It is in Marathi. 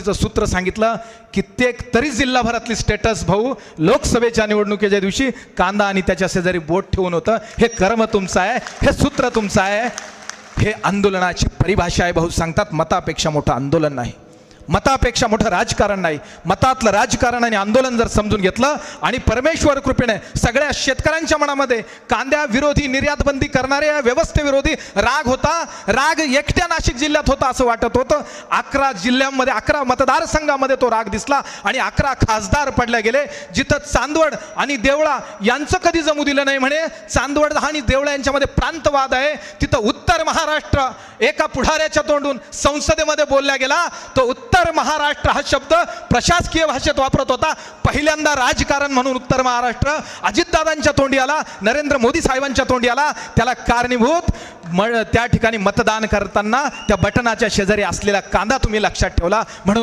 महत्त्वाचं सूत्र सांगितलं, कित्येक तरी जिल्हाभरातली स्टेटस भाऊ लोकसभेच्या निवडणुकीच्या दिवशी कांदा आणि त्याच्या शेजारी बोट ठेवून होतं. हे कर्म तुमचं आहे, हे सूत्र तुमचं आहे, हे आंदोलनाची परिभाषा आहे. भाऊ सांगतात मतापेक्षा मोठं आंदोलन नाही, मतापेक्षा मोठं राजकारण नाही. मतातलं राजकारण आणि आंदोलन जर समजून घेतलं आणि परमेश्वर कृपेने सगळ्या शेतकऱ्यांच्या मनामध्ये कांद्या विरोधी, निर्यात बंदी करणाऱ्या व्यवस्थेविरोधी राग होता. राग एकट्या नाशिक जिल्ह्यात होता असं वाटत होतं. 11 जिल्ह्यांमध्ये 11 मतदारसंघामध्ये तो राग दिसला आणि 11 खासदार पडले गेले. जिथं चांदवड आणि देवळा यांचं कधी जमू दिलं नाही म्हणे. चांदवड आणि देवळा यांच्यामध्ये प्रांतवाद आहे. तिथं उत्तर महाराष्ट्र एका पुढाऱ्याच्या तोंडून संसदेमध्ये बोलला गेला. तो उत्तर महाराष्ट्र हा शब्द प्रशासकीय भाषेत वापरत होता. पहिल्यांदा राजकारण म्हणून उत्तर महाराष्ट्र अजितदादांच्या तोंडी आला, नरेंद्र मोदी साहेबांच्या तोंडी आला. त्याला कारणीभूत त्या ठिकाणी मतदान करताना त्या बटनाच्या शेजारी असलेला कांदा तुम्ही लक्षात ठेवला. म्हणून